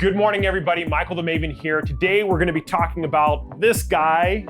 Good morning, everybody. Michael the Maven here. Today, we're gonna be talking about this guy,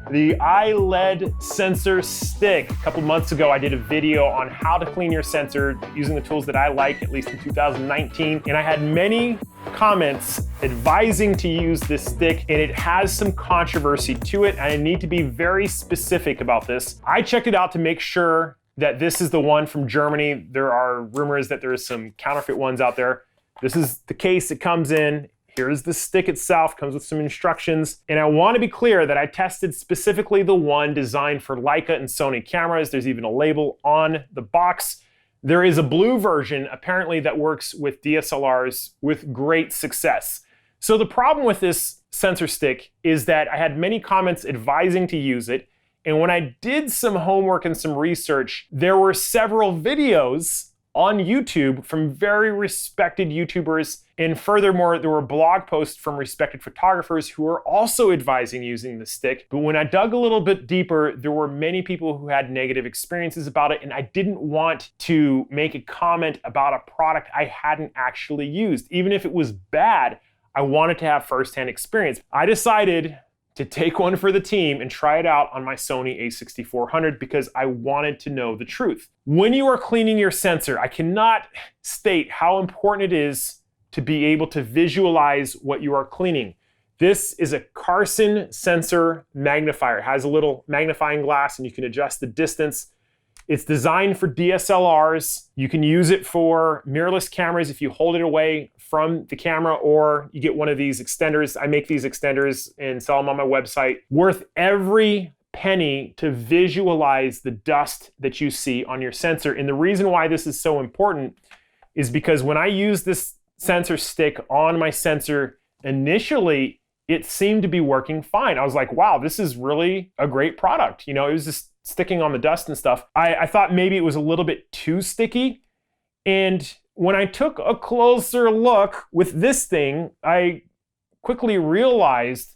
the EYELEAD Sensor Stick. A couple months ago, I did a video on how to clean your sensor using the tools that I like, at least in 2019. And I had many comments advising to use this stick, and it has some controversy to it. And I need to be very specific about this. I checked it out to make sure that this is the one from Germany. There are rumors that there is some counterfeit ones out there. This is the case it comes in. Here's the stick itself, comes with some instructions. And I want to be clear that I tested specifically the one designed for Leica and Sony cameras. There's even a label on the box. There is a blue version, apparently, that works with DSLRs with great success. So the problem with this sensor stick is that I had many comments advising to use it. And when I did some homework and some research, there were several videos on YouTube from very respected YouTubers. And furthermore, there were blog posts from respected photographers who are also advising using the stick. But when I dug a little bit deeper, there were many people who had negative experiences about it. And I didn't want to make a comment about a product I hadn't actually used. Even if it was bad, I wanted to have firsthand experience. I decided to take one for the team and try it out on my Sony a6400 because I wanted to know the truth. When you are cleaning your sensor, I cannot state how important it is to be able to visualize what you are cleaning. This is a Carson sensor magnifier. It has a little magnifying glass and you can adjust the distance. It's designed for DSLRs. You can use it for mirrorless cameras if you hold it away from the camera, or you get one of these extenders. I make these extenders and sell them on my website. Worth every penny to visualize the dust that you see on your sensor. And the reason why this is so important is because when I use this sensor stick on my sensor, initially, it seemed to be working fine. I was like, wow, this is really a great product. You know, it was just sticking on the dust and stuff. I thought maybe it was a little bit too sticky. And when I took a closer look with this thing, I quickly realized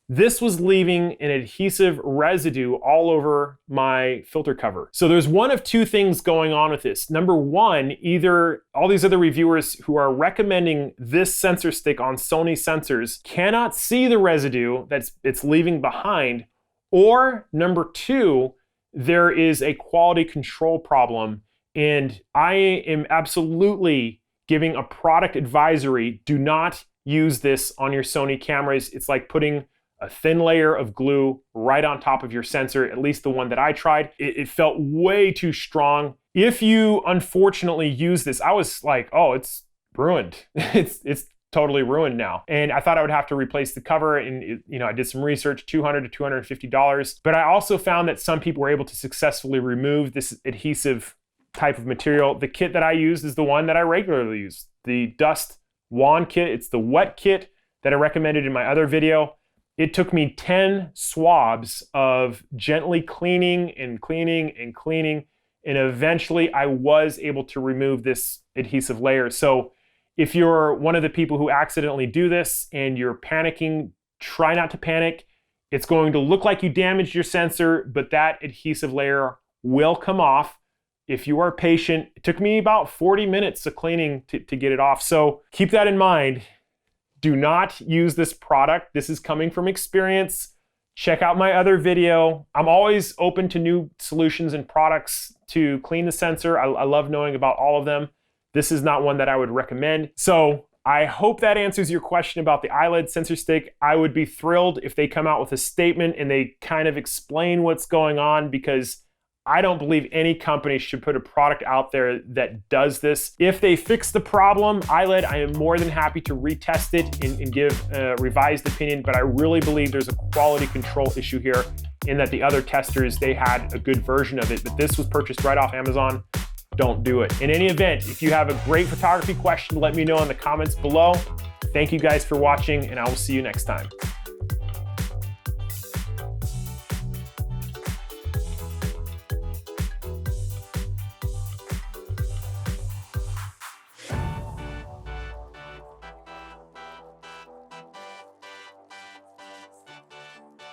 this was leaving an adhesive residue all over my filter cover. So there's one of two things going on with this. Number one, either all these other reviewers who are recommending this sensor stick on Sony sensors cannot see the residue it's leaving behind, or number two, there is a quality control problem. And I am absolutely giving a product advisory. Do not use this on your Sony cameras. It's like putting a thin layer of glue right on top of your sensor, at least the one that I tried. It felt way too strong. If you unfortunately use this, I was like, oh, it's ruined. It's totally ruined now. And I thought I would have to replace the cover, and I did some research, $200 to $250. But I also found that some people were able to successfully remove this adhesive type of material. The kit that I used is the one that I regularly use, the Dust Wand kit. It's the wet kit that I recommended in my other video. It took me 10 swabs of gently cleaning and cleaning and cleaning, and eventually I was able to remove this adhesive layer. So if you're one of the people who accidentally do this and you're panicking, try not to panic. It's going to look like you damaged your sensor, but that adhesive layer will come off if you are patient. It took me about 40 minutes of cleaning to get it off. So keep that in mind. Do not use this product. This is coming from experience. Check out my other video. I'm always open to new solutions and products to clean the sensor. I love knowing about all of them. This is not one that I would recommend. So I hope that answers your question about the EYELEAD Sensor Stick. I would be thrilled if they come out with a statement and they kind of explain what's going on, because I don't believe any company should put a product out there that does this. If they fix the problem, EYELEAD, I am more than happy to retest it and give a revised opinion, but I really believe there's a quality control issue here in that the other testers, they had a good version of it, but this was purchased right off Amazon. Don't do it. In any event, if you have a great photography question, let me know in the comments below. Thank you guys for watching, and I will see you next time.